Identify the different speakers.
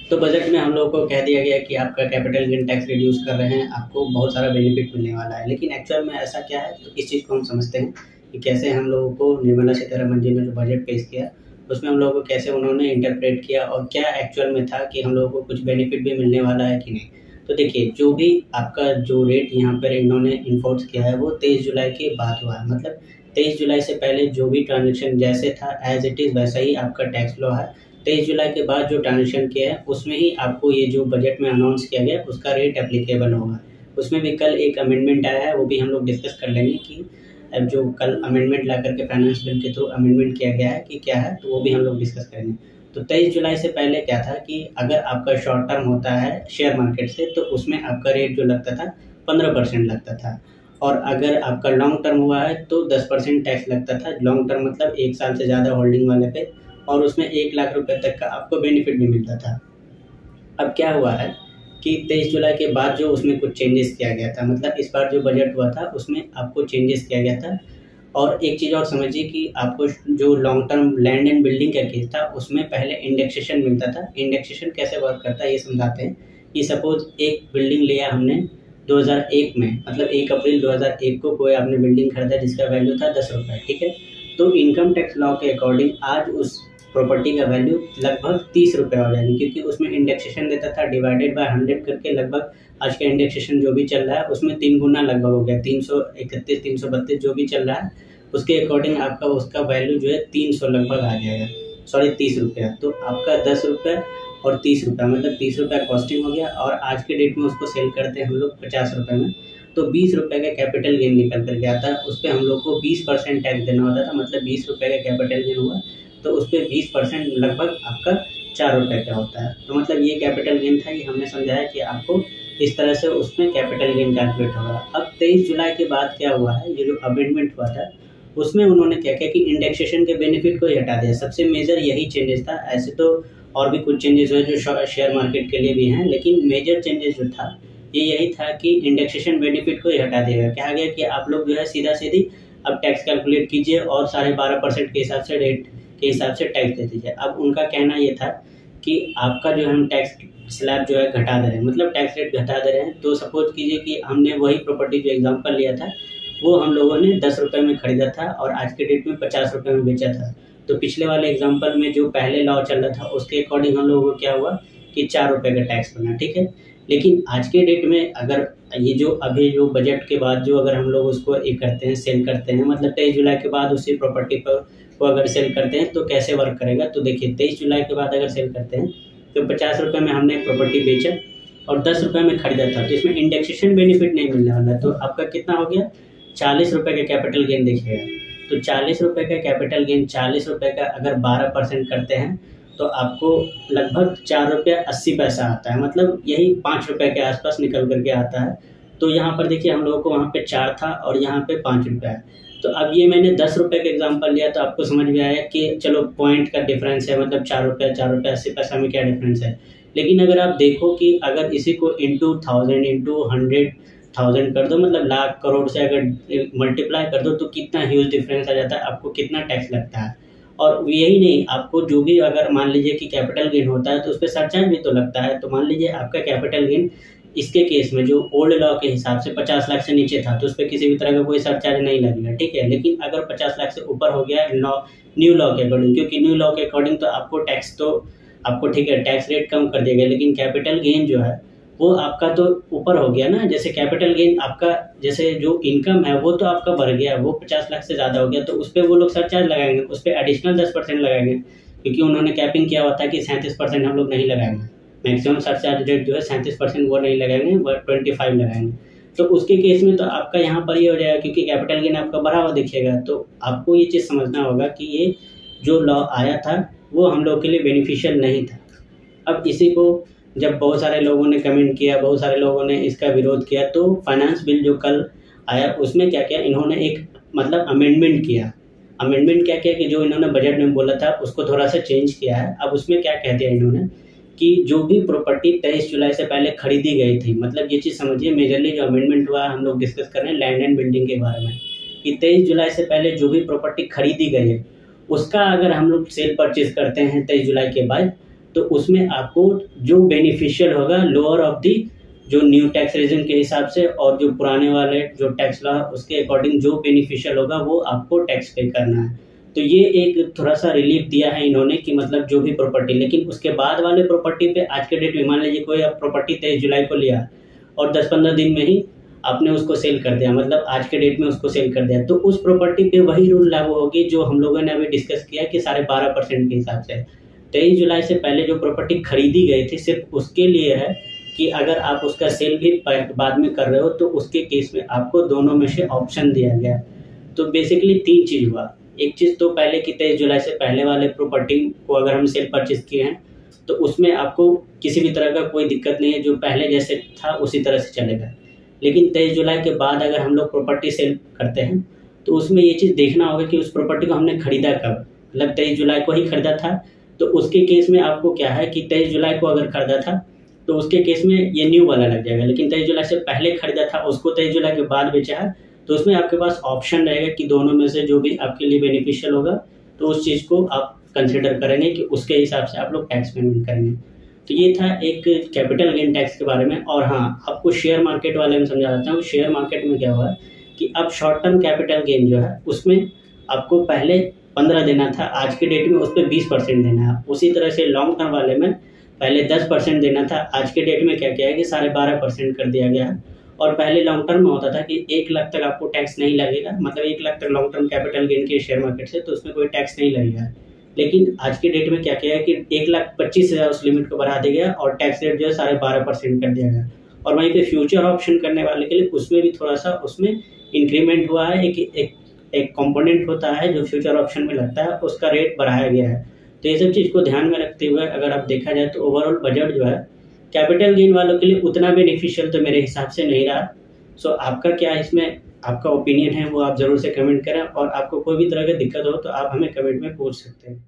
Speaker 1: तो बजट में हम लोगों को कह दिया गया कि आपका कैपिटल गेन टैक्स रिड्यूस कर रहे हैं, आपको बहुत सारा बेनिफिट मिलने वाला है। लेकिन एक्चुअल में ऐसा क्या है, तो इस चीज़ को हम समझते हैं कि कैसे हम लोगों को निर्मला सीतारमण जी ने जो बजट पेश किया उसमें हम लोगों को कैसे उन्होंने इंटरप्रेट किया और क्या एक्चुअल में था कि हम लोगों को कुछ बेनिफिट भी मिलने वाला है कि नहीं। तो देखिए, जो भी आपका जो रेट यहाँ पर इन्होंने इन्फोर्स किया है वो 23 जुलाई के बाद हुआ है। मतलब 23 जुलाई से पहले जो भी ट्रांजेक्शन जैसे था एज इट इज़ वैसा ही आपका टैक्स लॉ है। 23 जुलाई के बाद जो ट्रांजेक्शन किया है उसमें ही आपको ये जो बजट में अनाउंस किया गया उसका रेट एप्लीकेबल होगा। उसमें भी कल एक अमेंडमेंट आया है, वो भी हम लोग डिस्कस कर लेंगे कि अब जो कल अमेंडमेंट ला करके फाइनेंस बिल के थ्रू अमेंडमेंट किया गया है कि क्या है, तो वो भी हम लोग डिस्कस करेंगे। तो 23 जुलाई से पहले क्या था कि अगर आपका शॉर्ट टर्म होता है शेयर मार्केट से तो उसमें आपका रेट जो लगता था 15% लगता था, और अगर आपका लॉन्ग टर्म हुआ है तो 10% टैक्स लगता था। लॉन्ग टर्म मतलब 1 साल से ज़्यादा होल्डिंग वाले पे, और उसमें 1 लाख रुपए तक का आपको बेनिफिट भी मिलता था। अब क्या हुआ है कि 23 जुलाई के बाद जो उसमें कुछ चेंजेस किया गया था, मतलब इस बार जो बजट हुआ था उसमें आपको चेंजेस किया गया था। और एक चीज़ और समझिए कि आपको जो long term land and building का केस था उसमें पहले इंडेक्सेशन मिलता था। इंडेक्सेशन कैसे वर्क करता है ये समझाते हैं कि सपोज एक बिल्डिंग लिया हमने 2001 में, मतलब 1 अप्रैल 2001 को कोई आपने बिल्डिंग खरीदा जिसका वैल्यू था 10 रुपये, ठीक है। तो इनकम टैक्स लॉ के अकॉर्डिंग आज उस प्रॉपर्टी का वैल्यू लगभग 30 रुपये हो जाएगी, क्योंकि उसमें इंडेक्सेशन देता था डिवाइडेड बाय 100 करके। लगभग आज का इंडेक्सेशन जो भी चल रहा है उसमें 3 गुना लगभग हो गया, 331 332 जो भी चल रहा है उसके अकॉर्डिंग आपका उसका वैल्यू जो है 300 लगभग आ जाएगा, सॉरी 30 रुपया। तो आपका 10 रुपये और 30 रुपये मतलब 30 रुपया कॉस्टिंग हो गया, और आज के डेट में उसको सेल करते हैं हम लोग 50 रुपये में। तो 20 रुपये का कैपिटल गेन निकल करके आता है, उस पर हम लोग को 20% टैक्स देना होता था। मतलब 20 रुपये का कैपिटल गेन हुआ तो उस पर 20% लगभग आपका 4 रुपये का होता है। तो मतलब ये कैपिटल गेन था, ये हमने समझाया कि आपको इस तरह से उसमें कैपिटल गेन कैलकुलेट होगा। अब 23 जुलाई के बाद क्या हुआ है, ये जो अमेंडमेंट हुआ था उसमें उन्होंने क्या किया कि इंडेक्सेशन के बेनिफिट को ही हटा दिया। सबसे मेजर यही चेंजेस था। ऐसे तो और भी कुछ चेंजेस हुए जो शेयर मार्केट के लिए भी हैं, लेकिन मेजर चेंजेस जो था ये यही था कि इंडेक्सेशन बेनिफिट को ही हटा दिया। कहा गया कि आप लोग जो है सीधा सीधी अब टैक्स कैलकुलेट कीजिए और 12.5% के हिसाब से रेट के हिसाब से टैक्स दे दीजिए। अब उनका कहना ये था कि आपका जो हम टैक्स स्लैब जो है घटा दे रहे हैं, मतलब टैक्स रेट घटा दे रहे हैं। तो सपोज कीजिए कि हमने वही प्रॉपर्टी जो एग्जांपल लिया था वो हम लोगों ने 10 रुपये में खरीदा था और आज के डेट में 50 रुपये में बेचा था। तो पिछले वाले एग्जांपल में जो पहले लॉ चल रहा था उसके अकॉर्डिंग हम लोगों को क्या हुआ कि 4 रुपये का टैक्स बना, ठीक है। लेकिन आज के डेट में अगर ये जो अभी जो बजट के बाद जो अगर हम लोग उसको ये करते हैं, सेल करते हैं, मतलब 23 जुलाई के बाद उसी प्रॉपर्टी पर को अगर सेल करते हैं तो कैसे वर्क करेगा। तो देखिए 23 जुलाई के बाद अगर सेल करते हैं तो 50 रुपये में हमने प्रॉपर्टी बेचा और 10 रुपये में खरीदा था, तो इसमें इंडेक्सेशन बेनिफिट नहीं मिलने वाला। तो आपका कितना हो गया, 40 रुपये का कैपिटल गेन देखिएगा। तो 40 रुपये का कैपिटल गेन, 40 रुपये का अगर 12% करते हैं तो आपको लगभग 4 रुपया 80 पैसा आता है, मतलब यही 5 रुपये के आसपास निकल करके आता है। तो यहाँ पर देखिए हम लोगों को वहाँ पे 4 था और यहाँ पे 5 रुपया है। तो अब ये मैंने 10 रुपये का एग्जांपल लिया तो आपको समझ में आया कि चलो पॉइंट का डिफरेंस है, मतलब 4 रुपये 80 पैसा में क्या डिफरेंस है। लेकिन अगर आप देखो कि अगर इसी को इंटू 1000 इंटू 100,000 कर दो, मतलब लाख करोड़ से अगर मल्टीप्लाई कर दो तो कितना ह्यूज डिफरेंस आ जाता है, आपको कितना टैक्स लगता है। और यही नहीं, आपको जो भी अगर मान लीजिए कि कैपिटल गेन होता है तो उस पर सरचार्ज भी तो लगता है। तो मान लीजिए आपका कैपिटल गेन इसके केस में जो ओल्ड लॉ के हिसाब से 50 लाख से नीचे था तो उस पर किसी भी तरह का कोई सरचार्ज नहीं लगेगा, ठीक है। लेकिन अगर 50 लाख से ऊपर हो गया न्यू लॉ के अकॉर्डिंग, क्योंकि न्यू लॉ के अकॉर्डिंग तो आपको टैक्स तो आपको ठीक है टैक्स रेट कम कर दिया गया, लेकिन कैपिटल गेन जो है वो आपका तो ऊपर हो गया ना। जैसे कैपिटल गेन आपका जैसे जो इनकम है वो तो आपका बढ़ गया, वो 50 लाख से ज़्यादा हो गया, तो उस पर वो लोग सरचार्ज लगाएंगे, उस पर एडिशनल 10% लगाएंगे, क्योंकि उन्होंने कैपिंग किया हुआ था कि 37% हम लोग नहीं लगाएंगे। मैक्सिमम सरचार्ज रेट जो है 37% वो नहीं लगाएंगे, 25 लगाएंगे। तो उसके केस में तो आपका यहाँ पर ये हो जाएगा, क्योंकि कैपिटल गेन आपका बढ़ा हुआ दिखेगा। तो आपको ये चीज़ समझना होगा कि ये जो लॉ आया था वो हम लोग के लिए बेनिफिशियल नहीं था। अब इसी को जब बहुत सारे लोगों ने कमेंट किया, बहुत सारे लोगों ने इसका विरोध किया, तो फाइनेंस बिल जो कल आया उसमें क्या किया इन्होंने, एक मतलब अमेंडमेंट किया। अमेंडमेंट क्या किया कि जो इन्होंने बजट में बोला था उसको थोड़ा सा चेंज किया है। अब उसमें क्या कह दिया इन्होंने कि जो भी प्रॉपर्टी 23 जुलाई से पहले खरीदी गई थी, मतलब ये चीज़ समझिए मेजरली जो अमेंडमेंट हुआ हम लोग डिस्कस कर रहे हैं लैंड एंड बिल्डिंग के बारे में, कि 23 जुलाई से पहले जो भी प्रॉपर्टी खरीदी गई है उसका अगर हम लोग सेल परचेज करते हैं 23 जुलाई के बाद तो उसमें आपको जो बेनिफिशियल होगा लोअर ऑफ दी जो न्यू टैक्स रेजिम के हिसाब से और जो पुराने वाले जो टैक्स लॉ उसके अकॉर्डिंग जो बेनिफिशियल होगा वो आपको टैक्स पे करना है। तो ये एक थोड़ा सा रिलीफ दिया है इन्होंने कि मतलब जो भी प्रॉपर्टी, लेकिन उसके बाद वाले प्रॉपर्टी पे आज के डेट में मान लीजिए कोई आप प्रॉपर्टी 23 जुलाई को लिया और 10-15 दिन में ही आपने उसको सेल कर दिया, मतलब आज के डेट में उसको सेल कर दिया, तो उस प्रॉपर्टी पे वही रूल लागू होगी जो हम लोगों ने अभी डिस्कस किया कि 12.5% के हिसाब से। 23 जुलाई से पहले जो प्रॉपर्टी खरीदी गई थी सिर्फ उसके लिए है कि अगर आप उसका सेल भी बाद में कर रहे हो तो उसके केस में आपको दोनों में से ऑप्शन दिया गया। तो बेसिकली 3 चीज़ हुआ। एक चीज़ तो पहले कि 23 जुलाई से पहले वाले प्रॉपर्टी को अगर हम सेल परचेज किए हैं तो उसमें आपको किसी भी तरह का कोई दिक्कत नहीं है, जो पहले जैसे था उसी तरह से चलेगा। लेकिन 23 जुलाई के बाद अगर हम लोग प्रॉपर्टी सेल करते हैं तो उसमें ये चीज़ देखना होगा कि उस प्रॉपर्टी को हमने खरीदा कब, मतलब 23 जुलाई को ही खरीदा था तो उसके केस में आपको क्या है कि 23 जुलाई को अगर खरीदा था तो उसके केस में ये न्यू वाला लग जाएगा। लेकिन 23 जुलाई से पहले खरीदा था उसको 23 जुलाई के बाद बेचा है तो उसमें आपके पास ऑप्शन रहेगा कि दोनों में से जो भी आपके लिए बेनिफिशियल होगा तो उस चीज़ को आप कंसिडर करेंगे कि उसके हिसाब से आप लोग टैक्स पेमेंट करेंगे। तो ये था एक कैपिटल गेन टैक्स के बारे में। और हाँ, आपको शेयर मार्केट वाले में समझा देता हूँ। शेयर मार्केट में क्या हुआ है कि अब शॉर्ट टर्म कैपिटल गेन जो है उसमें आपको पहले 15 देना था, आज के डेट में उस पर 20% देना है। उसी तरह से लॉन्ग टर्म वाले में पहले 10% देना था, आज के डेट में क्या किया है कि 12.5% कर दिया गया है। और पहले लॉन्ग टर्म में होता था कि 1 लाख तक आपको टैक्स नहीं लगेगा, मतलब 1 लाख तक लॉन्ग टर्म कैपिटल गेन के शेयर मार्केट से तो उसमें कोई टैक्स नहीं लगेगा। लेकिन आज की डेट में क्या किया है कि 1,25,000 उस लिमिट को बढ़ा दिया गया और टैक्स रेट जो है 12.5% कर दिया गया। और वहीं पे फ्यूचर ऑप्शन करने वाले के लिए उसमें भी थोड़ा सा उसमें इंक्रीमेंट हुआ है। एक कंपोनेंट होता है जो फ्यूचर ऑप्शन में लगता है, उसका रेट बढ़ाया गया है। तो ये सब चीज़ को ध्यान में रखते हुए अगर आप देखा जाए तो ओवरऑल बजट जो है कैपिटल गेन वालों के लिए उतना बेनिफिशियल तो मेरे हिसाब से नहीं रहा। सो आपका क्या इसमें आपका ओपिनियन है वो आप ज़रूर से कमेंट करें, और आपको कोई भी तरह की दिक्कत हो तो आप हमें कमेंट में पूछ सकते हैं।